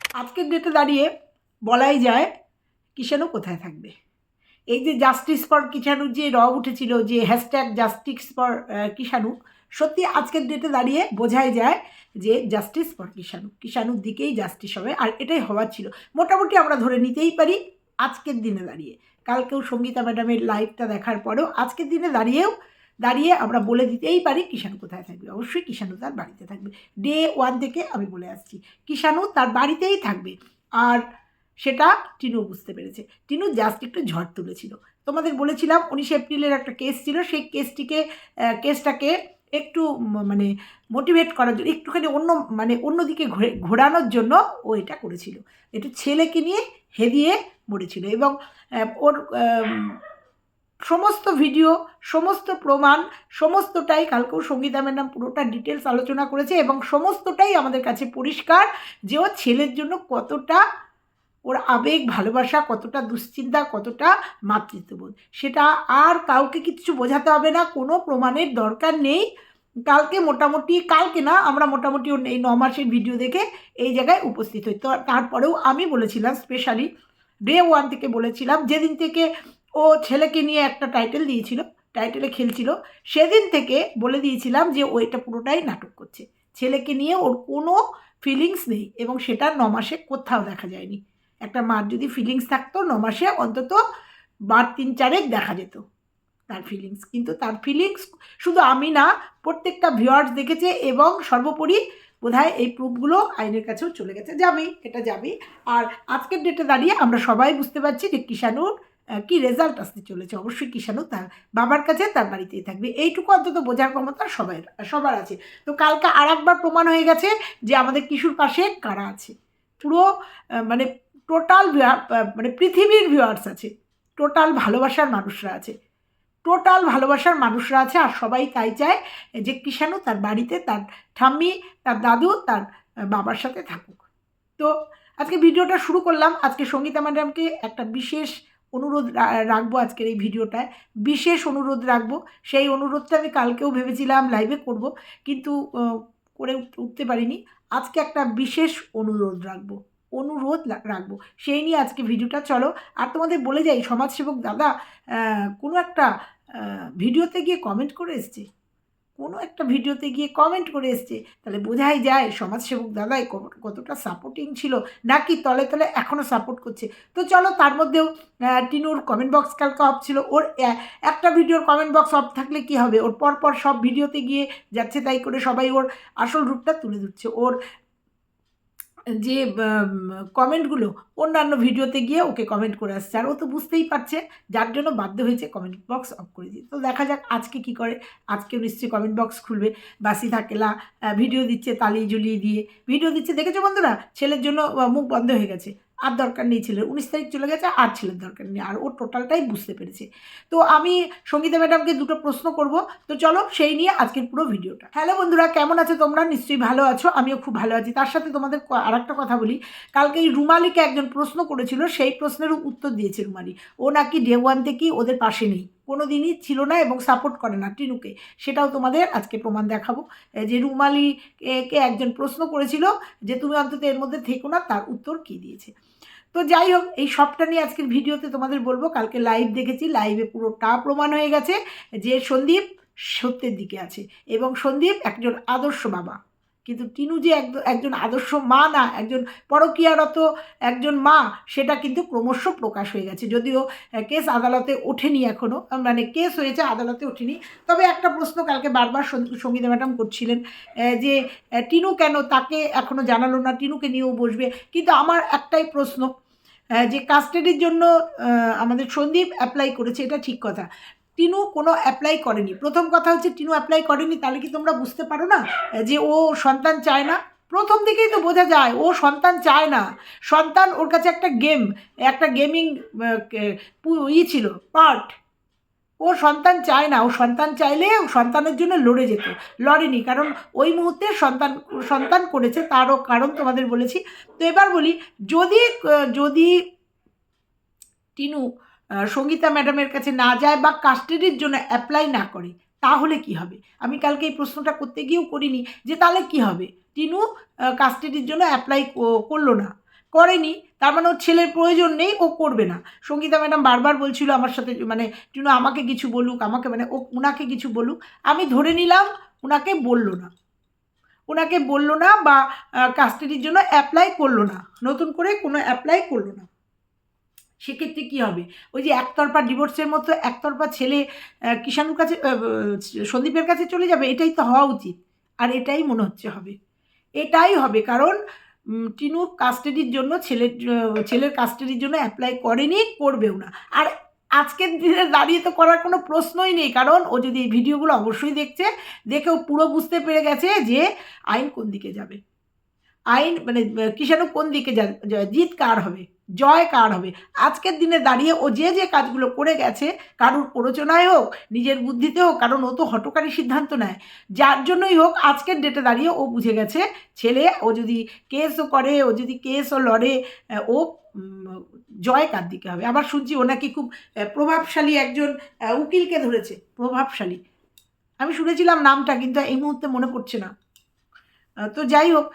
আজকের ডেটে দাঁড়িয়ে বলাই যায় কিষাণু কোথায় থাকবে। এই যে জাস্টিস ফর কিষাণুর যে উঠেছিল, যে হ্যাশট্যাগ জাস্টিস ফর কিষাণু, সত্যি আজকের ডেটে দাঁড়িয়ে বোঝাই যায় যে জাস্টিস ফর কিষাণু, কিষাণুর দিকেই জাস্টিস হবে, আর এটাই হওয়ার ছিল। মোটামুটি আমরা ধরে নিতেই পারি আজকের দিনে দাঁড়িয়ে, কালকেও সঙ্গীতা ম্যাডামের লাইভটা দেখার পরেও আজকের দিনে দাঁড়িয়ে আমরা বলে দিতেই পারি কিষাণু কোথায় থাকবে। অবশ্যই কিষাণু তার বাড়িতে থাকবে। ডে ওয়ান থেকে আমি বলে আসছি কিষাণু তার বাড়িতেই থাকবে। আর সেটা টিনু বুঝতে পেরেছে। টিনু জাস্ট একটু ঝড় তুলেছিল। তোমাদের বলেছিলাম 19 এপ্রিলের একটা কেস ছিল, সেই কেসটাকে একটু মানে মোটিভেট করার জন্য, একটুখানি অন্যদিকে ঘোরানোর জন্য ও এটা করেছিল। একটু ছেলেকে নিয়ে হেদিয়ে মরেছিল, এবং ওর সমস্ত ভিডিও, সমস্ত প্রমাণ, সমস্তটাই কালকেও সঙ্গীতা ম্যাডাম পুরোটা ডিটেলস আলোচনা করেছে, এবং সমস্তটাই আমাদের কাছে পরিষ্কার যে ও ছেলের জন্য কতটা ওর আবেগ, ভালোবাসা, কতটা দুশ্চিন্তা, কতটা মাতৃত্ববোধ, সেটা আর কাউকে কিচ্ছু বোঝাতে হবে না, কোনো প্রমাণের দরকার নেই। কালকে না, আমরা মোটামুটি এই 9 মাসের ভিডিও দেখে এই জায়গায় উপস্থিত হই। তো তারপরেও আমি বলেছিলাম, স্পেশালি ডে ওয়ান থেকে বলেছিলাম, যেদিন থেকে ও ছেলেকে নিয়ে একটা টাইটেলে খেলছিল, সেদিন থেকে বলে দিয়েছিলাম যে ও এটা পুরোটাই নাটক করছে। ছেলেকে নিয়ে ওর কোনো ফিলিংস নেই, এবং সেটা 9 মাসে কোথাও দেখা যায়নি। একটা মার যদি ফিলিংস থাকতো 9 মাসে অন্তত বার 3-4 দেখা যেত তার ফিলিংস। কিন্তু তার ফিলিংস শুধু আমি না, প্রত্যেকটা ভিউয়ার্স দেখেছে, এবং সর্বোপরি বোধহয় এই প্রুফগুলো আইনের কাছেও চলে গেছে, এটা যাবেই। আর আজকের ডেটে দাঁড়িয়ে আমরা সবাই বুঝতে পারছি যে কিষাণুর কি রেজাল্ট আসতে চলেছে। অবশ্যই কিষাণু তার বাবার কাছে, তার বাড়িতেই থাকবে, এইটুকু অন্তত বোঝার ক্ষমতা সবার আছে। তো কালকে আর একবার প্রমাণ হয়ে গেছে যে আমাদের কিশোর পাশে কারা আছে। পুরো মানে টোটাল পৃথিবীর ভিউয়ার্স আছে, টোটাল ভালোবাসার মানুষরা আছে, আর সবাই তাই চায় যে কিষাণু তার বাড়িতে, তার ঠাম্মি, তার দাদু, তার বাবার সাথে থাকুক। তো আজকে ভিডিওটা শুরু করলাম। আজকে সঙ্গীতা ম্যাডামকে একটা বিশেষ অনুরোধ রাখবো, আজকের এই ভিডিওটায় বিশেষ অনুরোধ রাখবো। সেই অনুরোধটা আমি কালকেও ভেবেছিলাম লাইভে করব, কিন্তু করে উঠতে পারিনি। আজকে একটা বিশেষ অনুরোধ রাখবো, সেই নিয়ে আজকে ভিডিওটা। চলো, আর তোমাদের বলে যাই, সমাজসেবক দাদা কোনো একটা ভিডিওতে গিয়ে কমেন্ট করে এসছে, তাহলে বোঝাই যায় সমাজসেবক দাদাই কতটা সাপোর্টিং ছিল, নাকি তলে তলে এখনও সাপোর্ট করছে। তো চলো, তার মধ্যেও টিনুর কমেন্ট বক্স কালকে অফ ছিল। ওর একটা ভিডিওর কমেন্ট বক্স অফ থাকলে কি হবে, ওর পরপর সব ভিডিওতে গিয়ে যাচ্ছে তাই করে সবাই ওর আসল রূপটা তুলে ধরছে। ওর যে কমেন্টগুলো অন্যান্য ভিডিওতে গিয়ে ওকে কমেন্ট করে আসছে, আর ও তো বুঝতেই পারছে, যার জন্য বাধ্য হয়েছে কমেন্ট বক্স অফ করে দিয়ে। তো দেখা যাক আজকে কি করে। আজকেও নিশ্চয়ই কমেন্ট বক্স খুলবে। বাসি থাকেলা ভিডিও দিচ্ছে, তালি ঝুলিয়ে দিয়ে ভিডিও দিচ্ছে, দেখেছো বন্ধুরা? ছেলের জন্য মুখ বন্ধ হয়ে গেছে, আর দরকার নেই ছেলের, 19 তারিখ চলে গেছে, আর ছেলের দরকার নেই, আর ও টোটালটাই বুঝতে পেরেছে। তো আমি সঙ্গীতা ম্যাডামকে দুটো প্রশ্ন করব, তো চলো সেই নিয়ে আজকের পুরো ভিডিওটা। হ্যালো বন্ধুরা, কেমন আছো তোমরা? নিশ্চয়ই ভালো আছো, আমিও খুব ভালো আছি। তার সাথে তোমাদের আর একটা কথা বলি, কালকে এই রুমালিকে একজন প্রশ্ন করেছিল, সেই প্রশ্নেরও উত্তর দিয়েছে রুমালি। ও নাকি ডে ওয়ান থেকেই ওদের পাশে নেই, কোনো দিনই ছিল না, এবং সাপোর্ট করে না টিনুকে। সেটাও তোমাদের আজকে প্রমাণ দেখাবো, যে রুমালিকে একজন প্রশ্ন করেছিল যে তুমি অন্তত এর মধ্যে থেকো না, তার উত্তর কী দিয়েছে। তো যাই হোক, এই সবটা নিয়ে আজকের ভিডিওতে তোমাদের বলবো। কালকে লাইভ দেখেছি, লাইভে পুরোটা প্রমাণ হয়ে গেছে যে সন্দীপ সত্যের দিকে আছে, এবং সন্দীপ একজন আদর্শ বাবা। কিন্তু টিনু যে একজন আদর্শ মা না, একজন পরকীয়ারত একজন মা, সেটা কিন্তু ক্রমশ প্রকাশ হয়ে গেছে। যদিও কেস আদালতে ওঠেনি এখনও, মানে কেস হয়েছে, আদালতে ওঠেনি। তবে একটা প্রশ্ন কালকে বারবার সঙ্গীতা ম্যাডাম করছিলেন, যে টিনু কেন তাকে এখনও জানালো না, টিনুকে নিয়েও বসবে। কিন্তু আমার একটাই প্রশ্ন, যে কাস্টাডির জন্য আমাদের সন্দীপ অ্যাপ্লাই করেছে, এটা ঠিক কথা। টিনু কোনো অ্যাপ্লাই করেনি। প্রথম কথা হচ্ছে, টিনু অ্যাপ্লাই করেনি, তাহলে কি তোমরা বুঝতে পারো না যে ও সন্তান চায় না? প্রথম দিকেই তো বোঝা যায় ও সন্তান চায় না। সন্তান ওর কাছে একটা গেমিং ছিল, পার্ট। ও সন্তান চায় না। ও সন্তান চাইলে ও সন্তানের জন্য লড়েনি, কারণ ওই মুহূর্তে সন্তান করেছে, তারও কারণ তোমাদের বলেছি। তো এবার বলি, যদি টিনু সঙ্গীতা ম্যাডামের কাছে না যায় বা কাস্টাডির জন্য অ্যাপ্লাই না করে, তাহলে কি হবে? আমি কালকে এই প্রশ্নটা করতে গিয়েও করিনি, যে তাহলে কি হবে? টিনু কাস্টাডির জন্য অ্যাপ্লাই করলো না, করেনি, তার মানে ওর ছেলের প্রয়োজন নেই, ও করবে না। সঙ্গীতা ম্যাডাম বারবার বলছিল আমার সাথে, মানে টিনু আমাকে কিছু বলুক, আমাকে মানে ওনাকে কিছু বলুক। আমি ধরে নিলাম ওনাকে বললো না, ওনাকে বললো না বা কাস্টাডির জন্য অ্যাপ্লাই করলো না, নতুন করে কোনো অ্যাপ্লাই করলো না। সেক্ষেত্রে কী হবে? ওই যে একতরফা ডিভোর্সের মতো একতরফা ছেলে কিষাণুর কাছে, সন্দীপের কাছে চলে যাবে, এটাই তো হওয়া উচিত। আর এটাই মনে হচ্ছে হবে, এটাই হবে। কারণ টিনু কাস্টাডির জন্য ছেলের কাস্টাডির জন্য অ্যাপ্লাই করেনি, করবেও না। আর আজকের দিনে দাঁড়িয়ে তো করার কোনো প্রশ্নই নেই, কারণ ও যদি এই ভিডিওগুলো অবশ্যই দেখছে, দেখেও পুরো বুঝতে পেরে গেছে যে আইন কোন দিকে যাবে। আইন মানে কিষাণু কোন দিকে জিত কার হবে, জয় কার হবে। আজকের দিনে দাঁড়িয়ে ও যে কাজগুলো করে গেছে, কারুর প্ররোচনায় হোক, নিজের বুদ্ধিতে হোক, কারণ ও তো হঠকারী সিদ্ধান্ত নেয়, যার জন্যই হোক আজকের ডেটে দাঁড়িয়ে ও বুঝে গেছে ছেলে, ও যদি কেসও করে, ও যদি কেসও লড়ে, ও জয় কার দিকে হবে। আবার শুনছি ও নাকি খুব প্রভাবশালী একজন উকিলকে ধরেছে, প্রভাবশালী। আমি শুনেছিলাম নামটা, কিন্তু এই মুহূর্তে মনে পড়ছে না। তো যাই হোক,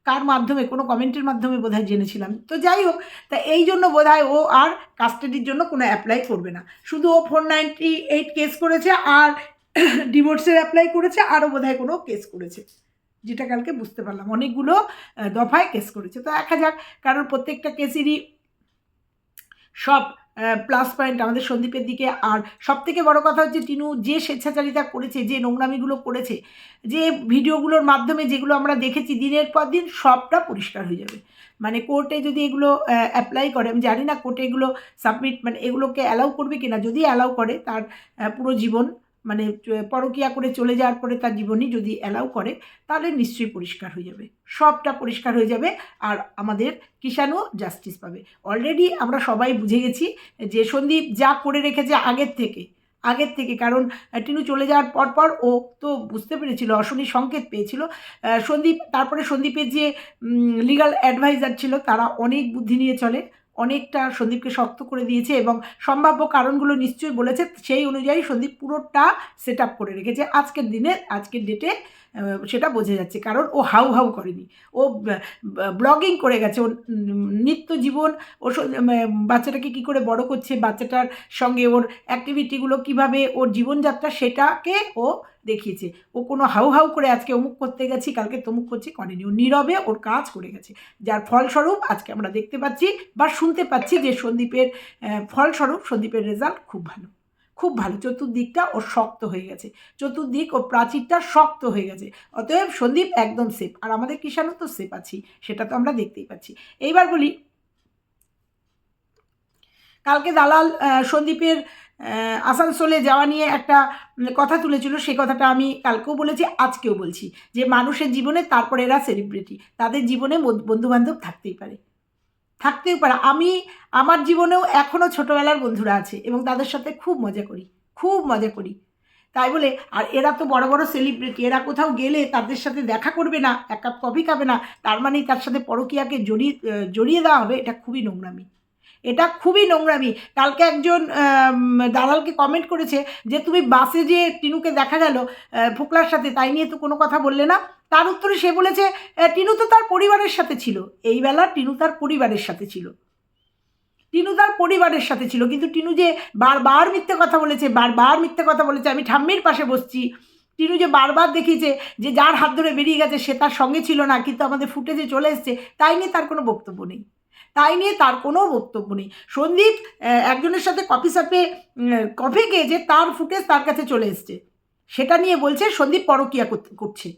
কার মাধ্যমে, কোনো কমেন্টের মাধ্যমে বোধহয় জেনেছিলাম। তো যাই হোক, তা এই জন্য বোধহয় ও আর কাস্টাডির জন্য কোনো অ্যাপ্লাই করবে না। শুধু ও 498 কেস করেছে, আর ডিভোর্সের অ্যাপ্লাই করেছে, আরও বোধহয় কোনো কেস করেছে, যেটা কালকে বুঝতে পারলাম। অনেকগুলো দফায় কেস করেছে। তো দেখা যাক, কারণ প্রত্যেকটা কেসেরই সব প্লাস পয়েন্ট আমাদের সন্দীপের দিকে। আর সবথেকে বড় কথা হচ্ছে টিনু যে স্বেচ্ছাচারিতা করেছে, যে নোংরামিগুলো করেছে, যে ভিডিওগুলোর মাধ্যমে যেগুলো আমরা দেখেছি দিনের পর দিন, সবটা পরিষ্কার হয়ে যাবে। মানে কোর্টে যদি এগুলো অ্যাপ্লাই করে, আমি জানি না কোর্টে এগুলো সাবমিট, মানে এগুলোকে অ্যালাউ করবে কিনা। যদি অ্যালাউ করে, তার পুরো জীবন, মানে পরকীয়া করে চলে যাওয়ার পরে তার জীবনই যদি অ্যালাউ করে, তাহলে নিশ্চয়ই পরিষ্কার হয়ে যাবে, সবটা পরিষ্কার হয়ে যাবে। আর আমাদের কিষাণু জাস্টিস পাবে। অলরেডি আমরা সবাই বুঝে গেছি যে সন্দীপ যা করে রেখেছে আগের থেকে, কারণ টিনু চলে যাওয়ার পর ও তো বুঝতে পেরেছিল, অশনি সংকেত পেয়েছিল সন্দীপ। তারপরে সন্দীপের যে লিগাল অ্যাডভাইজার ছিল, তারা অনেক বুদ্ধি নিয়ে চলে, অনেকটা সন্দীপকে শক্ত করে দিয়েছে এবং সম্ভাব্য কারণগুলো নিশ্চয়ই বলেছে। সেই অনুযায়ী সন্দীপ পুরোটা সেট আপ করে রেখেছে। আজকের ডেটে সেটা বোঝা যাচ্ছে, কারণ ও হাউ করেনি, ও ব্লগিং করে গেছে। ওর নিত্য জীবন, ও বাচ্চাটাকে কী করে বড় করছে, বাচ্চাটার সঙ্গে ওর অ্যাক্টিভিটিগুলো কীভাবে, ওর জীবনযাত্রা, সেটাকে ও দেখিয়েছে। ও কোনো হাউ করে আজকে অমুক করতে গেছি, কালকে তমুক করছি করেনি। ও নীরবে ওর কাজ করে গেছে, যার ফলস্বরূপ আজকে আমরা দেখতে পাচ্ছি বা শুনতে পাচ্ছি যে সন্দীপের ফলস্বরূপ সন্দীপের রেজাল্ট খুব ভালো, খুব ভালো। চতুর্দিকটা ওর শক্ত হয়ে গেছে, চতুর্দিক ও প্রাচীরটা শক্ত হয়ে গেছে। অতএব সন্দীপ একদম সেফ, আর আমাদের কিষাণু তো সেফ আছি, সেটা তো আমরা দেখতেই পাচ্ছি। এইবার বলি, কালকে দালাল সন্দীপের আসানসোলে যাওয়া নিয়ে একটা কথা তুলেছিল। সেই কথাটা আমি কালকেও বলেছি, আজকেও বলছি, যে মানুষের জীবনে তারপরে এরা সেলিব্রিটি, তাদের জীবনে বন্ধুবান্ধব থাকতেই পারে। আমার জীবনেও এখনও ছোটোবেলার বন্ধুরা আছে এবং তাদের সাথে খুব মজা করি। তাই বলে, আর এরা তো বড় বড় সেলিব্রিটি, এরা কোথাও গেলে তাদের সাথে দেখা করবে না, এক কাপ কফি খাবে না, তার মানেই তার সাথে পরকীয়াকে জড়িয়ে দেওয়া হবে। এটা খুবই নোংরামি। কালকে একজন দালালকে কমেন্ট করেছে যে তুমি বাসে যে টিনুকে দেখা গেল ফোকলার সাথে, তাই নিয়ে তো কোনো কথা বললে না। তার উত্তরে সে বলেছে টিনু তো তার পরিবারের সাথে ছিল। এই বেলা টিনু তার পরিবারের সাথে ছিল, কিন্তু টিনু যে বারবার মিথ্যে কথা বলেছে, আমি ঠাম্মির পাশে বসছি। টিনু যে বারবার দেখিয়েছে যে যার হাত ধরে বেরিয়ে গেছে সে তার সঙ্গে ছিল না, কিন্তু আমাদের ফুটেজে চলে এসছে, তাই নিয়ে তার কোনো বক্তব্য নেই। সন্দীপ একজনের সাথে কফি শপে কফি খেয়েছে, তার ফুটেজ তার কাছে চলে এসছে, সেটা নিয়ে বলছে সন্দীপ পরকীয়া করছে,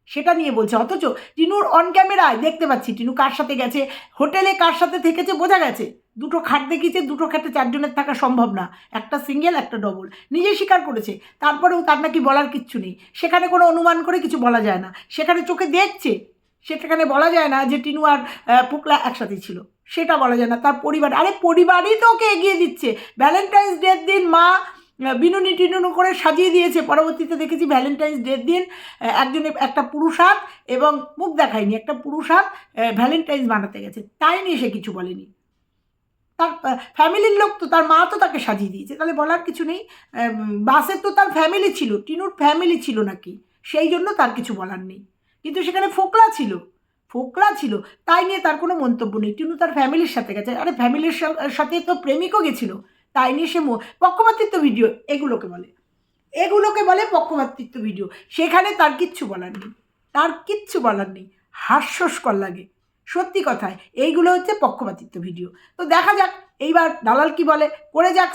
সেটা নিয়ে বলছে। অথচ টিনুর অন ক্যামেরায় দেখতে পাচ্ছি টিনু কার সাথে গেছে, হোটেলে কার সাথে থেকেছে বোঝা গেছে। দুটো খাট দেখিয়েছে, দুটো খাটে চারজনের থাকা সম্ভব না, একটা সিঙ্গেল একটা ডবল, নিজে স্বীকার করেছে। তারপরেও তার নাকি বলার কিচ্ছু নেই, সেখানে কোনো অনুমান করে কিছু বলা যায় না, সেখানে চোখে দেখছে, সেখানে বলা যায় না যে টিনু আর পুকলা একসাথে ছিল, সেটা বলা যায় না। তার পরিবারই তো ওকে এগিয়ে দিচ্ছে। ভ্যালেন্টাইন্স ডের দিন মা বিনুনি টিনুনু করে সাজিয়ে দিয়েছে, পরবর্তীতে দেখেছি ভ্যালেন্টাইন্স ডের দিন একটা পুরুষ হাত এবং মুখ দেখায়নি, একটা পুরুষ হাত ভ্যালেন্টাইন্স বানাতে গেছে, তাই নিয়ে সে কিছু বলেনি। তার ফ্যামিলির লোক তো, তার মা তো তাকে সাজিয়ে দিয়েছে, তাহলে বলার কিছু নেই। বাসে তো তার ফ্যামিলি ছিল, টিনুর ফ্যামিলি ছিল নাকি, সেই জন্য তার কিছু বলার নেই। কিন্তু সেখানে ফোকলা ছিল, ফোকলা ছিল, তাই নিয়ে তার কোনো মন্তব্য নেই। টিনু তার ফ্যামিলির সাথে গেছে, আরে ফ্যামিলির সাথে তো প্রেমিকও গেছিলো, তাই নিয়ে সে পক্ষপাতিত্ব ভিডিও এগুলোকে বলে পক্ষপাতিত্ব ভিডিও। সেখানে তার কিচ্ছু বলার নেই, তার কিচ্ছু বলার নেই, হাস্যস্কর লাগে সত্যি কথায়। এইগুলো হচ্ছে পক্ষপাতিত্ব ভিডিও। তো দেখা যাক এইবার দালাল কি বলে, করে যাক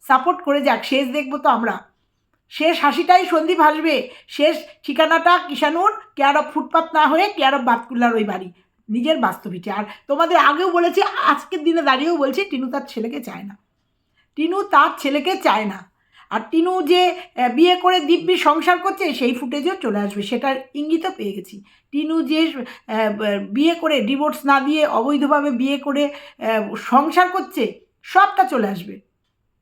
সাপোর্ট করে যাক, শেষ দেখবো তো আমরা। শেষ হাসিটাই সন্দীপ হাসবে, শেষ ঠিকানাটা কিষাণুর কেয়ার অফ ফুটপাত না হয়ে কেয়ার অফ বাতকুল্লার ওই বাড়ি, নিজের বাস্তবিটি। আর তোমাদের আগেও বলেছি, আজকের দিনে দাঁড়িয়েও বলছি, টিনু তার ছেলেকে চায় না, টিনু তার ছেলেকে চায় না। আর টিনু যে বিয়ে করে দিব্যি সংসার করছে সেই ফুটেজও চলে আসবে, সেটার ইঙ্গিতও পেয়ে গেছি। টিনু যে বিয়ে করে ডিভোর্স না দিয়ে অবৈধভাবে বিয়ে করে সংসার করছে, সবটা চলে আসবে,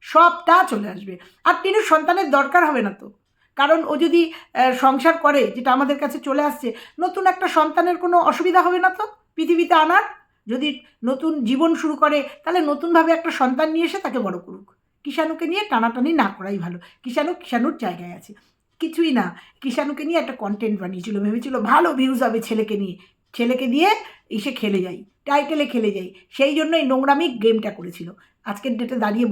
সবটা চলে আসবে। আর টিনুর সন্তানের দরকার হবে না তো, কারণ ও যদি সংসার করে, যেটা আমাদের কাছে চলে আসছে, নতুন একটা সন্তানের কোনো অসুবিধা হবে না তো পৃথিবীতে আনার। যদি নতুন জীবন শুরু করে, তাহলে নতুনভাবে একটা সন্তান নিয়ে এসে তাকে বড় করুক। কিষাণুকে নিয়ে টানাটানি না করাই ভালো। কিষাণুর জায়গায় আছে, কিছুই না। কিষাণুকে নিয়ে একটা কন্টেন্ট বানিয়েছিল, ভেবেছিল ভালো ভিউজ হবে ছেলেকে দিয়ে এসে খেলে যাই, টাইটেলে খেলে যাই, সেই জন্য এই নোংরামি গেমটা করেছিল। আজকের ডেটে দাঁড়িয়ে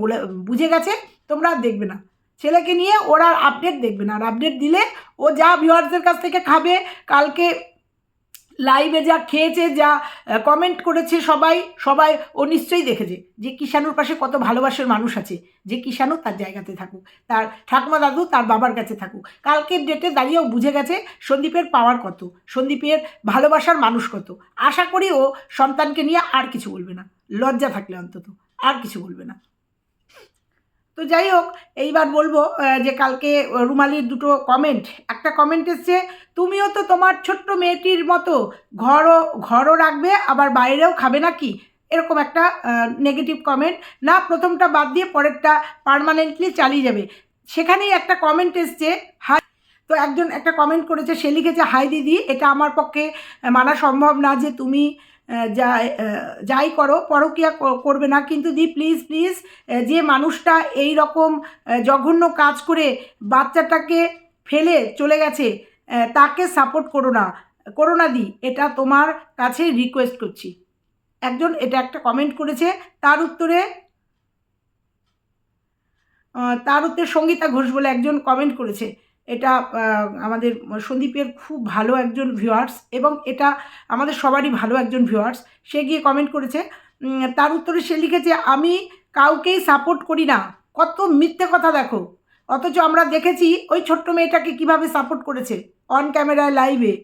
বুঝে গেছে তোমরা আর দেখবে না, ছেলেকে নিয়ে ওরা আপডেট দেখবে না। আর আপডেট দিলে ও যা ভিউয়ার্সদের কাছ থেকে খাবে, কালকে লাইভে যা খেয়েছে, যা কমেন্ট করেছে সবাই ও নিশ্চয়ই দেখেছে যে কিষাণুর পাশে কত ভালোবাসার মানুষ আছে, যে কিষাণু তার জায়গাতে থাকুক, তার ঠাকুমা দাদু তার বাবার কাছে থাকুক। কালকের ডেটে দাঁড়িয়েও বুঝে গেছে সন্দীপের পাওয়ার কত, সন্দীপের ভালোবাসার মানুষ কত। আশা করি ও সন্তানকে নিয়ে আর কিছু বলবে না, লজ্জা থাকলে অন্তত আর কিছু বলবে না। তো যাই হোক, এইবার বলবো যে কালকে রুমালির দুটো কমেন্ট, একটা কমেন্ট এসছে, তুমিও তো তোমার ছোট্ট মেয়েটির মতো ঘরও রাখবে আবার বাইরেও খাবে নাকি, এরকম একটা নেগেটিভ কমেন্ট। না, প্রথমটা বাদ দিয়ে পরেরটা পার্মানেন্টলি চালিয়ে যাবে। সেখানেই একটা কমেন্ট এসছে, হাই। তো একজন একটা কমেন্ট করেছে, সে লিখেছে, হাই দিদি, এটা আমার পক্ষে মানা সম্ভব না যে তুমি যাই করো পরকীয়া করবে না, কিন্তু দি প্লিজ যে মানুষটা এই রকম জঘন্য কাজ করে বাচ্চাটাকে ফেলে চলে গেছে, তাকে সাপোর্ট করো না দি, এটা তোমার কাছে রিকোয়েস্ট করছি। একজন এটা একটা কমেন্ট করেছে। তার উত্তরে সঙ্গীতা ঘোষ বলে একজন কমেন্ট করেছে। এটা আমাদের সন্দীপের খুব ভালো একজন ভিউয়ার্স, এবং এটা আমাদের সবারই ভালো একজন ভিউয়ার্স। সে গিয়ে কমেন্ট করেছে, তার উত্তরে সে লিখেছে, আমি কাউকেই সাপোর্ট করি না। কত মিথ্যে কথা দেখো, অথচ আমরা দেখেছি ওই ছোট্ট মেয়েটাকে কিভাবে সাপোর্ট করেছে অন ক্যামেরায় লাইভে,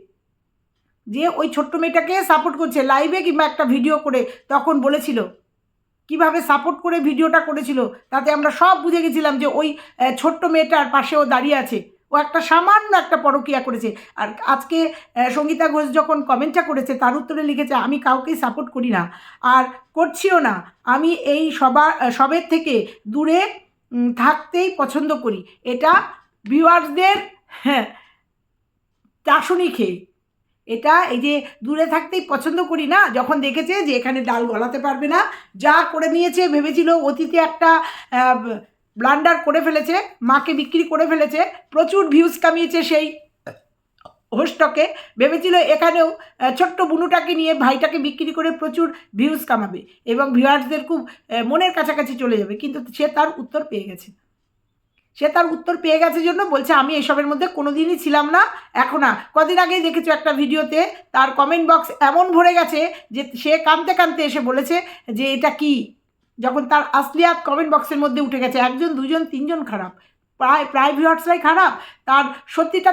যে ওই ছোট্ট মেয়েটাকে সাপোর্ট করছে লাইভে কিংবা একটা ভিডিও করে, তখন বলেছিল কিভাবে সাপোর্ট করে ভিডিওটা করেছিল, তাতে আমরা সব বুঝে গেছিলাম যে ওই ছোট্ট মেয়েটার পাশেও দাঁড়িয়ে আছে, ও একটা সামান্য একটা পরকীয়া করেছে। আর আজকে সঙ্গীতা ঘোষ যখন কমেন্টটা করেছে, তার উত্তরে লিখেছে, আমি কাউকেই সাপোর্ট করি না আর করছিও না, আমি এই সবের থেকে দূরে থাকতেই পছন্দ করি। এটা ভিউয়ার্সদের চাশুনি খেয়ে, এটা এই যে দূরে থাকতেই পছন্দ করি না, যখন দেখেছে যে এখানে ডাল গলাতে পারবে না, যা করে নিয়েছে, ভেবেছিল অতীতে একটা ব্লান্ডার করে ফেলেছে, মাকে বিক্রি করে ফেলেছে, প্রচুর ভিউজ কামিয়েছে সেই হোস্টকে, ভেবেছিল এখানেও ছোট্ট বুনুটাকে নিয়ে ভাইটাকে বিক্রি করে প্রচুর ভিউজ কামাবে এবং ভিউয়ার্সদের খুব মনের কাছাকাছি চলে যাবে, কিন্তু সে তার উত্তর পেয়ে গেছে জন্য বলছে, আমি এসবের মধ্যে কোনো দিনই ছিলাম না, এখন না। কদিন আগেই দেখেছো একটা ভিডিওতে তার কমেন্ট বক্স এমন ভরে গেছে যে সে কাঁদতে কাঁদতে এসে বলেছে যে এটা কি, যখন তার আসলিয়াত কমেন্ট বক্সের মধ্যে উঠে গেছে। একজন, দুজন, তিনজন খারাপ, প্রায় ভিউয়ার্সরাই খারাপ। তার সত্যিটা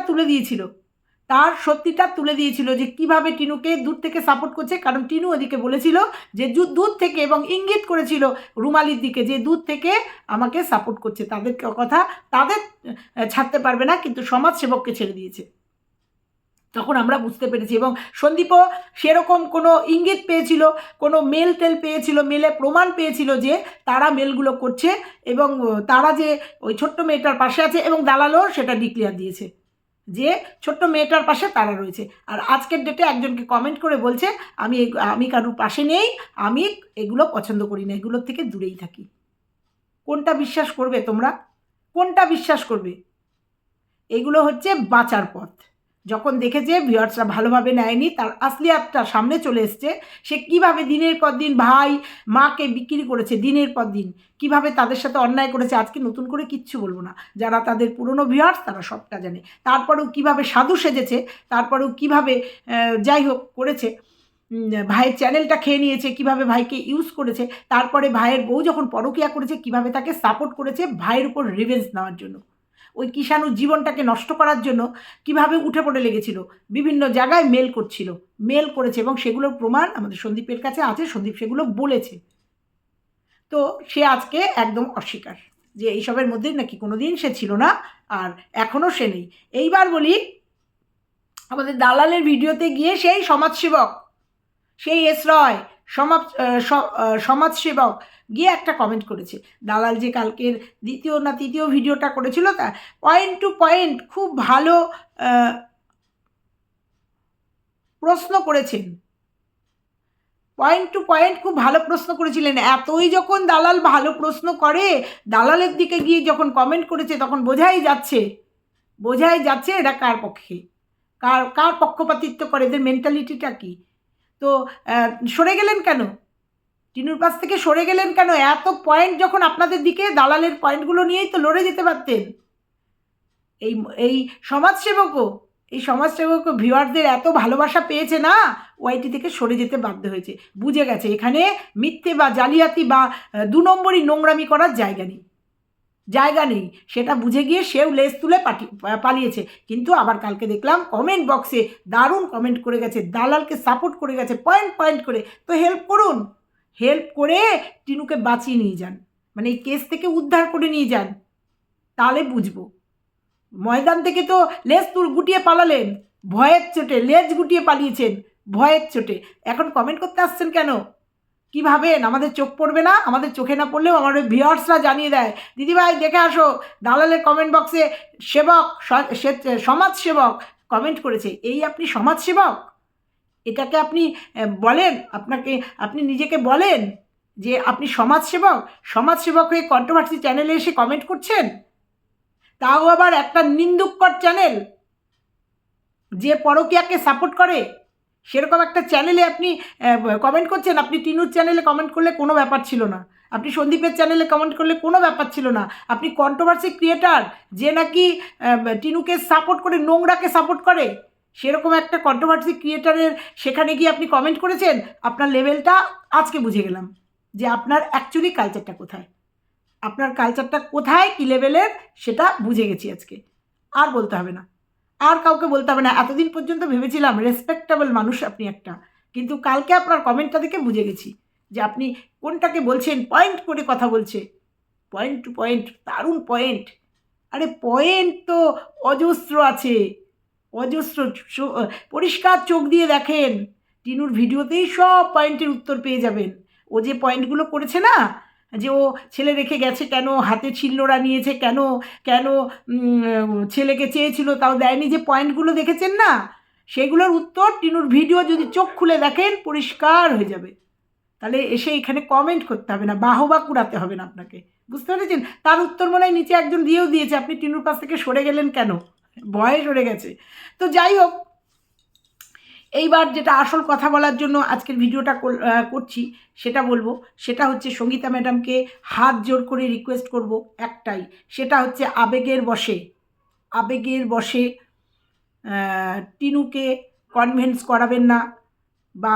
তুলে দিয়েছিল যে কিভাবে টিনুকে দূর থেকে সাপোর্ট করছে, কারণ টিনু ওদিকে বলেছিল যে দূর থেকে, এবং ইঙ্গিত করেছিল রুমালির দিকে যে দূর থেকে আমাকে সাপোর্ট করছে, তাদের কথা তাদের ছাড়তে পারবে না, কিন্তু সমাজসেবককে ছেড়ে দিয়েছে। তখন আমরা বুঝতে পেরেছি, এবং সন্দীপও সেরকম কোনো ইঙ্গিত পেয়েছিল, কোনো মেল পেয়েছিল, মেলে প্রমাণ পেয়েছিল যে তারা মেলগুলো করছে এবং তারা যে ওই ছোট্ট মেয়েটার পাশে আছে, এবং দালালও সেটা ডিক্লেয়ার দিয়েছে যে ছোট্ট মেয়েটার পাশে তারা রয়েছে। আর আজকের ডেটে একজনকে কমেন্ট করে বলছে, আমি কারুর পাশে নেই, আমি এগুলো পছন্দ করি না, এগুলোর থেকে দূরেই থাকি। কোনটা বিশ্বাস করবে তোমরা, কোনটা বিশ্বাস করবে? এগুলো হচ্ছে বাঁচার পথ, যখন দেখেছে ভিউয়ার্সরা ভালোভাবে নেয়নি, তার আসলিয়াতটা সামনে চলে এসছে। সে কিভাবে দিনের পর দিন ভাই মাকে বিক্রি করেছে, দিনের পর দিন কিভাবে তাদের সাথে অন্যায় করেছে। আজকে নতুন করে কিচ্ছু বলবো না, যারা তাদের পুরনো ভিউয়ার্স তারা সবটা জানে। তারপরেও কিভাবে সাধু সেজেছে, তারপরেও কিভাবে যাই হোক করেছে, ভাইয়ের চ্যানেলটা খেয়ে নিয়েছে, কিভাবে ভাইকে ইউজ করেছে। তারপরে ভাইয়ের বউ যখন পরকীয়া করেছে কিভাবে তাকে সাপোর্ট করেছে ভাইয়ের উপর রিভেঞ্জ নেওয়ার জন্য, ওই কিষাণুর জীবনটাকে নষ্ট করার জন্য কিভাবে উঠে পড়ে লেগেছিল, বিভিন্ন জায়গায় মেল করছিল, মেল করেছে, এবং সেগুলোর প্রমাণ আমাদের সন্দীপের কাছে আছে, সন্দীপ সেগুলো বলেছে। তো সে আজকে একদম অস্বীকার যে এইসবের মধ্যে নাকি কোনো দিন সে ছিল না, আর এখনও সে নেই। এইবার বলি, আমাদের দালালের ভিডিওতে গিয়ে সেই সমাজসেবক, সেই এস রয় সমাজসেবক গিয়ে একটা কমেন্ট করেছে। দালাল যে কালকের দ্বিতীয় না তৃতীয় ভিডিওটা করেছিল, তা পয়েন্ট টু পয়েন্ট খুব ভালো প্রশ্ন করেছেন, পয়েন্ট টু পয়েন্ট খুব ভালো প্রশ্ন করেছিলেন। এতই যখন দালাল ভালো প্রশ্ন করে, দালালের দিকে গিয়ে যখন কমেন্ট করেছে, তখন বোঝাই যাচ্ছে এরা কার পক্ষে, কার পক্ষপাতিত্ব করে, এদের মেন্টালিটিটা কী। তো সরে গেলেন কেন, টিনুর পাশ থেকে সরে গেলেন কেন? এত পয়েন্ট যখন আপনাদের দিকে, দালালের পয়েন্টগুলো নিয়েই তো লড়ে যেতে পারতেন। এই সমাজসেবকও ভিউয়ারদের এত ভালোবাসা পেয়েছে না, ওয়াইটি থেকে সরে যেতে বাধ্য হয়েছে। বুঝে গেছে এখানে মিথ্যে বা জালিয়াতি বা 2 নম্বরই নোংরামি করার জায়গা নেই, সেটা বুঝে গিয়ে সেও লেজ তুলে পালিয়েছে। কিন্তু আবার কালকে দেখলাম কমেন্ট বক্সে দারুণ কমেন্ট করে গেছে, দালালকে সাপোর্ট করে গেছে পয়েন্ট করে। তো হেল্প করুন, হেল্প করে টিনুকে বাঁচিয়ে নিয়ে যান, মানে এই কেস থেকে উদ্ধার করে নিয়ে যান, তাহলে বুঝবো। ময়দান থেকে তো লেজ গুটিয়ে পালালেন, ভয়ের চোটে লেজ গুটিয়ে পালিয়েছেন, ভয়ের চোটে। এখন কমেন্ট করতে আসছেন কেন? কী ভাবেন আমাদের চোখ পড়বে না? আমাদের চোখে না পড়লেও আমার ভিউয়ার্সরা জানিয়ে দেয়, দিদিভাই দেখে আসো দালালের কমেন্ট বক্সে সমাজসেবক কমেন্ট করেছে। এই আপনি সমাজসেবক? এটাকে আপনি বলেন, আপনি নিজেকে বলেন যে আপনি সমাজসেবক হয়ে কন্ট্রোভার্সি চ্যানেলে এসে কমেন্ট করছেন, তাও আবার একটা নিন্দুকর চ্যানেল যে পরকীয়াকে সাপোর্ট করে, সেরকম একটা চ্যানেলে আপনি কমেন্ট করছেন। আপনি টিনুর চ্যানেলে কমেন্ট করলে কোনো ব্যাপার ছিল না, আপনি সন্দীপের চ্যানেলে কমেন্ট করলে কোনো ব্যাপার ছিল না। আপনি কন্ট্রোভার্সি ক্রিয়েটার, যে নাকি টিনুকে সাপোর্ট করে, নোংরাকে সাপোর্ট করে, সেরকম একটা কন্ট্রোভার্সি ক্রিয়েটারের সেখানে গিয়ে আপনি কমেন্ট করেছেন। আপনার লেভেলটা আজকে বুঝে গেলাম যে আপনার অ্যাকচুয়ালি কালচারটা কোথায়, আপনার কালচারটা কোথায়, কী লেভেলের, সেটা বুঝে গেছি আজকে। আর বলতে হবে না, আর কাউকে বলতে হবে না। এতদিন পর্যন্ত ভেবেছিলাম রেসপেক্টেবল মানুষ আপনি একটা, কিন্তু কালকে আপনার কমেন্টটা দেখে বুঝে গেছি যে আপনি কোনটাকে বলছেন। পয়েন্ট করে কথা বলছে, পয়েন্ট টু পয়েন্ট, দারুণ পয়েন্ট। আরে পয়েন্ট তো অজস্র আছে, অজস্র। পরিষ্কার চোখ দিয়ে দেখেন, টিনুর ভিডিওতেই সব পয়েন্টের উত্তর পেয়ে যাবেন। ও যে পয়েন্টগুলো করেছে না, যে ও ছেলে রেখে গেছে কেন, হাতে ছিল্লোড়া নিয়েছে কেন, ছেলেকে চেয়েছিল তাও দেয়নি, যে পয়েন্টগুলো দেখেছেন না, সেগুলোর উত্তর টিনুর ভিডিও যদি চোখ খুলে দেখেন পরিষ্কার হয়ে যাবে। তাহলে এসে এখানে কমেন্ট করতে হবে না, বাহবা কুড়াতে হবে না আপনাকে, বুঝতে পেরেছেন? তার উত্তর মনে হয় নিচে একজন দিয়েও দিয়েছে, আপনি টিনুর পাশ থেকে সরে গেলেন কেন? ভয়ে সরে গেছে। তো যাই হোক, এইবার যেটা আসল কথা বলার জন্য আজকের ভিডিওটা করছি, সেটা বলবো, সেটা হচ্ছে সঙ্গীতা ম্যাডামকে হাত জোর করে রিকোয়েস্ট করব একটাই, সেটা হচ্ছে আবেগের বশে টিনুকে কনভিন্স করাবেন না, বা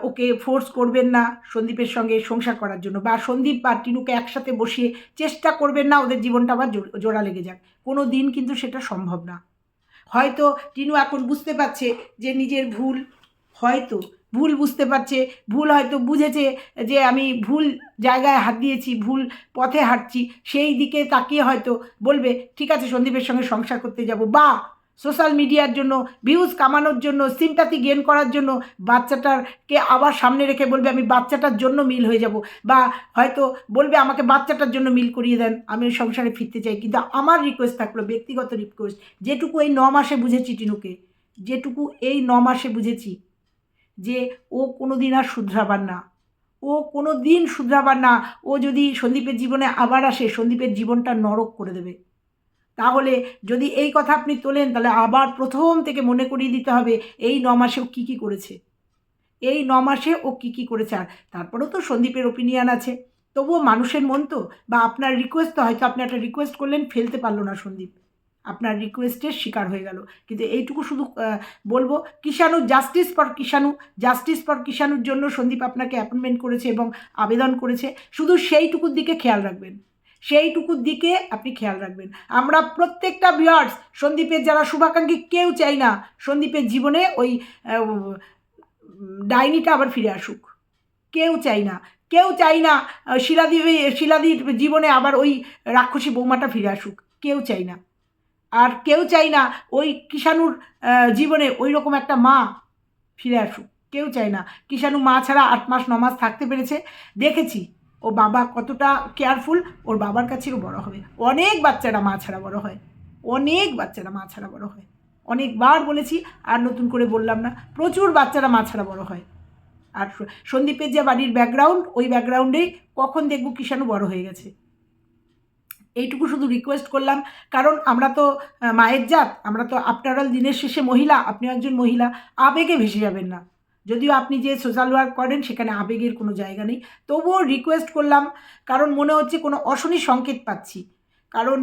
ওকে ফোর্স করবেন না সন্দীপের সঙ্গে সংসার করার জন্য, বা সন্দীপ বা টিনুকে একসাথে বসিয়ে চেষ্টা করবেন না ওদের জীবনটা আবার জোড়া লেগে যাক। কোনো দিন কিন্তু সেটা সম্ভব না। হয়তো টিনু এখন বুঝতে পারছে যে নিজের ভুল বুঝতে পারছে, হয়তো বুঝেছে যে আমি ভুল জায়গায় হাত দিয়েছি, ভুল পথে হাঁটছি, সেই দিকে তাকিয়ে হয়তো বলবে ঠিক আছে সন্দীপের সঙ্গে সংসার করতে যাব, বা সোশ্যাল মিডিয়ার জন্য ভিউজ কামানোর জন্য, সিম্প্যাথি গেন করার জন্য বাচ্চাটাকে আবার সামনে রেখে বলবে আমি বাচ্চাটার জন্য মিল হয়ে যাব, বা হয়তো বলবে আমাকে বাচ্চাটার জন্য মিল করিয়ে দেন, আমি ওই সংসারে ফিরতে চাই। কিন্তু আমার রিকোয়েস্ট থাকলো, ব্যক্তিগত রিকোয়েস্ট, যেটুকু এই 9 মাসে বুঝেছি টিনুকে, যেটুকু এই 9 মাসে বুঝেছি, যে ও কোনো দিন আর শুধরাবার না, ও যদি সন্দীপের জীবনে আবার আসে, সন্দীপের জীবনটা নরক করে দেবে। তাহলে যদি এই কথা আপনি তোলেন, তাহলে আবার প্রথম থেকে মনে করিয়ে দিতে হবে এই 9 মাসে ও কী কী করেছে, এই 9 মাসে ও কী কী করেছে। আর তারপরেও তো সন্দীপের ওপিনিয়ন আছে, তবুও মানুষের মন তো, বা আপনার রিকোয়েস্ট তো, হয়তো আপনি একটা রিকোয়েস্ট করলেন, ফেলতে পারলো না সন্দীপ, আপনার রিকোয়েস্টের শিকার হয়ে গেল। কিন্তু এইটুকু শুধু বলবো, Kishanu, justice for Kishanu, justice for কিষাণুর জন্য সন্দীপ আপনাকে অ্যাপয়েন্টমেন্ট করেছে এবং আবেদন করেছে। শুধু সেইটুকুর দিকে খেয়াল রাখবেন, সেইটুকুর দিকে আপনি খেয়াল রাখবেন। আমরা প্রত্যেকটা ভিউয়ার্স, সন্দীপের যারা শুভাকাঙ্ক্ষী, কেউ চাই না সন্দীপের জীবনে ওই ডাইনিটা আবার ফিরে আসুক, কেউ চাই না, কেউ চাই না শিলাদির জীবনে আবার ওই রাক্ষসী বৌমাটা ফিরে আসুক, কেউ চাই না। আর কেউ চাই না ওই কিষাণুর জীবনে ওই রকম একটা মা ফিরে আসুক, কেউ চায় না। কিষাণু মা ছাড়া 8 মাস 9 মাস থাকতে পেরেছে, দেখেছি ও বাবা কতটা কেয়ারফুল, ওর বাবার কাছেও বড় হবে। অনেক বাচ্চারা মা ছাড়া বড় হয়, অনেক বাচ্চারা মা ছাড়া বড় হয়, অনেকবার বলেছি, আর নতুন করে বললাম না, প্রচুর বাচ্চারা মা ছাড়া বড় হয়। আর সন্দীপের যে বাড়ির ব্যাকগ্রাউন্ড, ওই ব্যাকগ্রাউন্ডেই কখন দেখব কিষাণু বড় হয়ে গেছে। এইটুকু শুধু রিকোয়েস্ট করলাম, কারণ আমরা তো মায়ের জাত, আমরা তো আফটার অল দিনের শেষে মহিলা, আপনিও একজন মহিলা, আবেগে ভেসে যাবেন না। যদিও আপনি যে সোশ্যাল ওয়ার্ক করেন সেখানে আবেগের কোনো জায়গা নেই, তবুও রিকোয়েস্ট করলাম, কারণ মনে হচ্ছে কোনো অশনি সংকেত পাচ্ছি। কারণ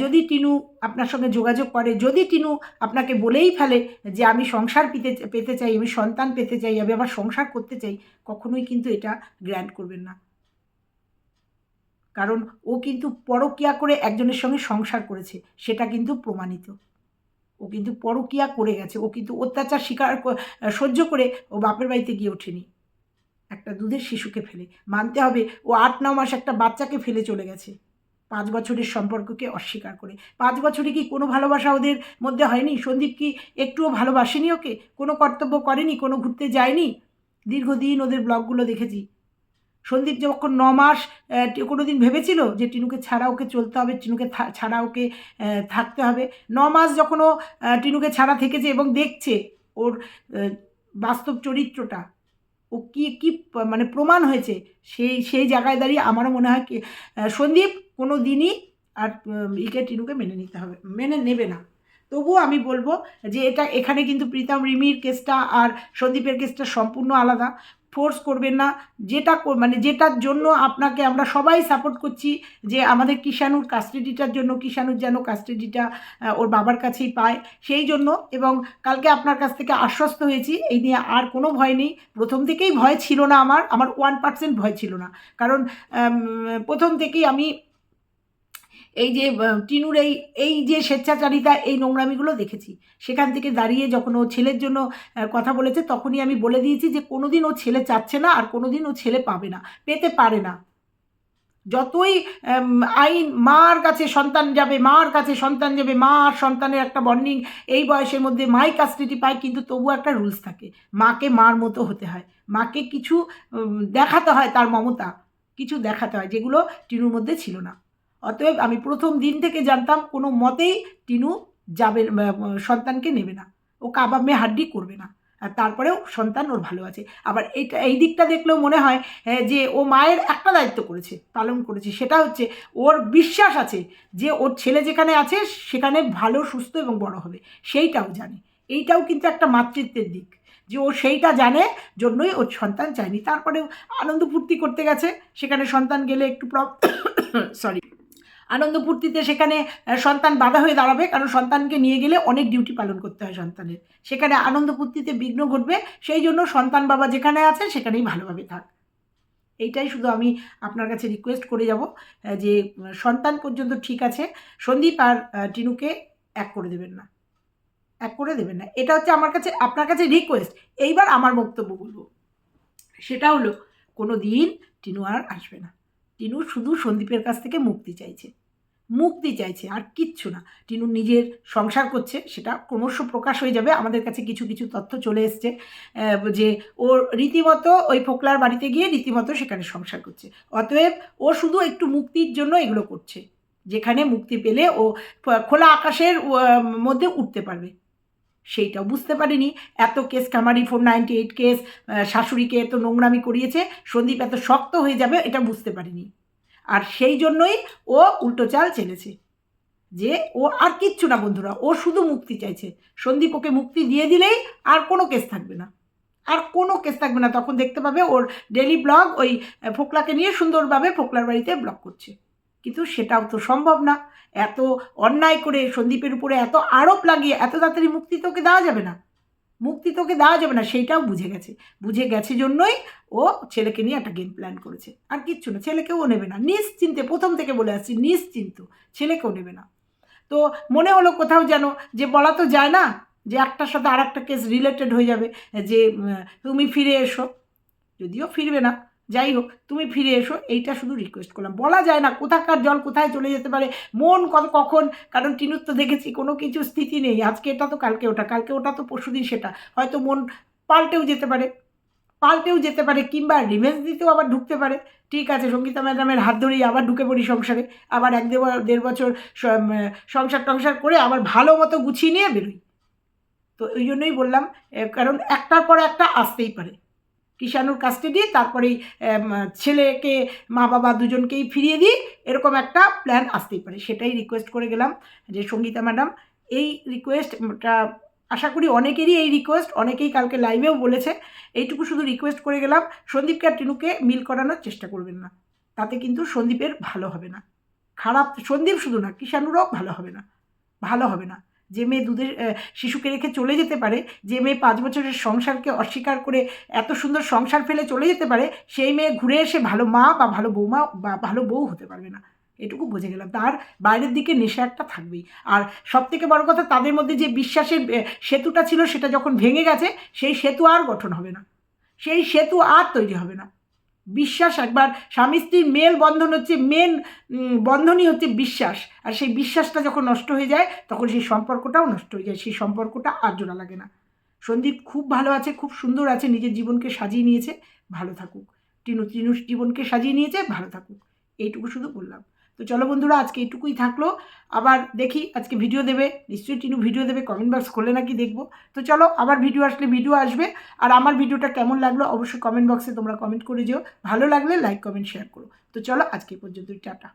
যদি টিনু আপনার সঙ্গে যোগাযোগ করে, যদি টিনু আপনাকে বলেই ফেলে যে আমি সংসার পেতে চাই, আমি সন্তান পেতে চাই, আমি আবার সংসার করতে চাই, কখনোই কিন্তু এটা গ্র্যান্ট করবেন না। কারণ ও কিন্তু পরকীয়া করে একজনের সঙ্গে সংসার করেছে, সেটা কিন্তু প্রমাণিত। ও কিন্তু পরকীয়া করে গেছে, ও কিন্তু অত্যাচার সহ্য করে ও বাপের বাড়িতে গিয়ে ওঠেনি একটা দুধের শিশুকে ফেলে। মানতে হবে, ও 8-9 মাস একটা বাচ্চাকে ফেলে চলে গেছে 5 বছরের সম্পর্ককে অস্বীকার করে। 5 বছরে কি কোনো ভালোবাসা ওদের মধ্যে হয়নি? সন্দীপ কি একটুও ভালোবাসেনি ওকে? কোনো কর্তব্য করেনি? কোনো ঘুরতে যায়নি? দীর্ঘদিন ওদের ব্লগগুলো দেখেছি। সন্দীপ যখন 9 মাস কোনো দিন ভেবেছিল যে টিনুকে ছাড়া ওকে চলতে হবে, টিনুকে ছাড়া ওকে থাকতে হবে? 9 মাস যখন ও টিনুকে ছাড়া থেকেছে এবং দেখছে ওর বাস্তব চরিত্রটা, ও কি মানে প্রমাণ হয়েছে, সেই জায়গায় দাঁড়িয়ে আমারও মনে হয় কি সন্দীপ কোনো দিনই আর টিনুকে মেনে নেবে না। তবুও আমি বলবো যে এখানে কিন্তু প্রীতম রিমির কেসটা আর সন্দীপের কেসটা সম্পূর্ণ আলাদা। ফোর্স করবেন না, যেটার জন্য আপনাকে আমরা সবাই সাপোর্ট করছি, যে আমাদের কিষাণুর কাস্টাডিটার জন্য, কিষাণুর যেন কাস্টাডিটা ওর বাবার কাছেই পায়, সেই জন্য। এবং কালকে আপনার কাছ থেকে আশ্বস্ত হয়েছি, এই নিয়ে আর কোনো ভয় নেই। প্রথম থেকেই ভয় ছিল না, আমার 1% ভয় ছিল না, কারণ প্রথম থেকেই আমি এই যে টিনুর এই যে স্বেচ্ছাচারিতা, এই নোংরামিগুলো দেখেছি। সেখান থেকে দাঁড়িয়ে যখন ও ছেলের জন্য কথা বলেছে, তখনই আমি বলে দিয়েছি যে কোনো দিন ও ছেলে চাচ্ছে না, আর কোনো দিন ও ছেলে পাবে না, পেতে পারে না। যতই আইন মার কাছে সন্তান যাবে, মার কাছে সন্তান যাবে, মা আর সন্তানের একটা বন্ডিং এই বয়সের মধ্যে মাই কাস্টাডি পায়, কিন্তু তবুও একটা রুলস থাকে, মাকে মার মতো হতে হয়, মাকে কিছু দেখাতে হয়, তার মমতা কিছু দেখাতে হয়, যেগুলো টিনুর মধ্যে ছিল না। অতএব আমি প্রথম দিন থেকে জানতাম কোনো মতেই টিনু যাবে, সন্তানকে নেবে না, ও কাবাব মে হাড্ডি করবে না, আর তারপরেও সন্তান ওর ভালো আছে। আবার এই দিকটা দেখলেও মনে হয় যে ও মায়ের একটা দায়িত্ব পালন করেছে, সেটা হচ্ছে ওর বিশ্বাস আছে যে ওর ছেলে যেখানে আছে সেখানে ভালো, সুস্থ এবং বড় হবে, সেইটাও জানে। এইটাও কিন্তু একটা মাতৃত্বের দিক, যে ও সেইটা জানে, জন্যই ওর সন্তান চায়নি। তারপরেও আনন্দ ফুর্তি করতে গেছে, সেখানে সন্তান গেলে একটু সরি, আনন্দ ফুর্তিতে সেখানে সন্তান বাধা হয়ে দাঁড়াবে, কারণ সন্তানকে নিয়ে গেলে অনেক ডিউটি পালন করতে হয় সন্তানের, সেখানে আনন্দ ফুর্তিতে বিঘ্ন ঘটবে। সেই জন্য সন্তান বাবা যেখানে আছে সেখানেই ভালোভাবে থাক, এইটাই শুধু আমি আপনার কাছে রিকোয়েস্ট করে যাব, যে সন্তান পর্যন্ত ঠিক আছে, সন্দীপ আর টিনুকে এক করে দেবেন না, এক করে দেবেন না, এটা হচ্ছে আমার কাছে আপনার কাছে রিকোয়েস্ট। এইবার আমার বক্তব্য বলবো, সেটা হলো কোনো দিন টিনু আর আসবে না। টিনু শুধু সন্দীপের কাছ থেকে মুক্তি চাইছে, আর কিচ্ছু না। টিনু নিজের সংসার করছে, সেটা ক্রমশ প্রকাশ হয়ে যাবে। আমাদের কাছে কিছু কিছু তথ্য চলে এসছে যে ওর রীতিমতো ওই ফোকলার বাড়িতে গিয়ে রীতিমতো সেখানে সংসার করছে। অতএব ও শুধু একটু মুক্তির জন্য এগুলো করছে, যেখানে মুক্তি পেলে ও খোলা আকাশের মধ্যে উঠতে পারবে। সেইটাও বুঝতে পারিনি, এত কেস কামারি, 498 কেস, শাশুড়িকে এত নোংরামি করিয়েছে, সন্দীপ এত শক্ত হয়ে যাবে এটা বুঝতে পারিনি। আর সেই জন্যই ও উল্টো চাল চেলেছে। যে ও আর কিচ্ছু না বন্ধুরা, ও শুধু মুক্তি চাইছে। সন্দীপ ওকে মুক্তি দিয়ে দিলেই আর কোনো কেস থাকবে না, আর কোনো কেস থাকবে না। তখন দেখতে পাবে ওর ডেলি ব্লগ ওই ফোকলাকে নিয়ে সুন্দরভাবে ফোকলার বাড়িতে ব্লগ করছে। কিন্তু সেটাও তো সম্ভব না। এত অন্যায় করে সন্দীপের উপরে এত আরোপ লাগিয়ে এত তাড়াতাড়ি মুক্তি তোকে দেওয়া যাবে না, মুক্তি তোকে দেওয়া যাবে না, সেইটাও বুঝে গেছে জন্যই ও ছেলেকে নিয়ে একটা গেম প্ল্যান করেছে। আর কিচ্ছু না, ছেলেকেও নেবে না, নিশ্চিন্তে, প্রথম থেকে বলে আসছি নিশ্চিন্ত, ছেলেকেও নেবে না। তো মনে হলো কোথাও যেন, যে বলা তো যায় না যে একটার সাথে আর একটা কেস রিলেটেড হয়ে যাবে, যে তুমি ফিরে এসো, যদিও ফিরবে না, যাই হোক তুমি ফিরে এসো, এইটা শুধু রিকোয়েস্ট করলাম। বলা যায় না কোথাকার জল কোথায় চলে যেতে পারে, মন কখন, কারণ টিনুর তো দেখেছি কোনো কিছু স্থিতি নেই, আজকে এটা তো কালকে ওটা তো পরশুদিন সেটা, হয়তো মন পাল্টেও যেতে পারে কিংবা রিভেঞ্জ দিতেও আবার ঢুকতে পারে। ঠিক আছে, সঙ্গীতা ম্যাডামের হাত ধরেই আবার ঢুকে পড়ি সংসারে, আবার 1-1.5 বছর সংসার টংসার করে আবার ভালো মতো গুছিয়ে নিয়ে বেরোই। তো ওই জন্যই বললাম, কারণ একটার পর একটা আসতেই পারে। কিষাণুর কাস্টাডি, তারপরেই ছেলেকে মা বাবা দুজনকেই ফিরিয়ে দিই, এরকম একটা প্ল্যান আসতেই পারে। সেটাই রিকোয়েস্ট করে গেলাম যে সঙ্গীতা ম্যাডাম, এই রিকোয়েস্টটা আশা করি অনেকেরই এই রিকোয়েস্ট, অনেকেই কালকে লাইভেও বলেছে, এইটুকু শুধু রিকোয়েস্ট করে গেলাম, সন্দীপকে আর টিনুকে মিল করানোর চেষ্টা করবেন না। তাতে কিন্তু সন্দীপের ভালো হবে না, খারাপ সন্দীপ শুধু না, কিষাণুরও ভালো হবে না। যে মেয়ে দুধের শিশুকে রেখে চলে যেতে পারে, যে মেয়ে 5 বছরের সংসারকে অস্বীকার করে এত সুন্দর সংসার ফেলে চলে যেতে পারে, সেই মেয়ে ঘুরে এসে ভালো মা বা ভালো বৌমা বা ভালো বউ হতে পারবে না। এটুকু বুঝে গেলাম। তার বাইরের দিকে নেশা একটা থাকবেই। আর সবথেকে বড় কথা, তাদের মধ্যে যে বিশ্বাসের সেতুটা ছিল, সেটা যখন ভেঙে গেছে, সেই সেতু আর গঠন হবে না, সেই সেতু আর তৈরি হবে না। বিশ্বাস, একবার স্বামী স্ত্রীর মেল বন্ধন হচ্ছে, মেন বন্ধনই হচ্ছে বিশ্বাস। আর সেই বিশ্বাসটা যখন নষ্ট হয়ে যায়, তখন সেই সম্পর্কটাও নষ্ট হয়ে যায়, সেই সম্পর্কটা আর জোড়া লাগে না। সন্দীপ খুব ভালো আছে, খুব সুন্দর আছে, নিজের জীবনকে সাজিয়ে নিয়েছে, ভালো থাকুক। টিনুর জীবনকে সাজিয়ে নিয়েছে, ভালো থাকুক। এইটুকু শুধু বললাম। তো চলো বন্ধুরা, আজকে এইটুকুই থাকলো। আবার দেখি আজকে ভিডিও দেবে, নিশ্চয়ই টিনু ভিডিও দেবে, কমেন্ট বক্স খোলে নাকি দেখবো। তো চলো, আবার ভিডিও আসলে ভিডিও আসবে। আর আমার ভিডিওটা কেমন লাগলো অবশ্যই কমেন্ট বক্সে তোমরা কমেন্ট করে যেও। ভালো লাগলে লাইক কমেন্ট শেয়ার করো। তো চলো আজকে পর্যন্তই, টাটা।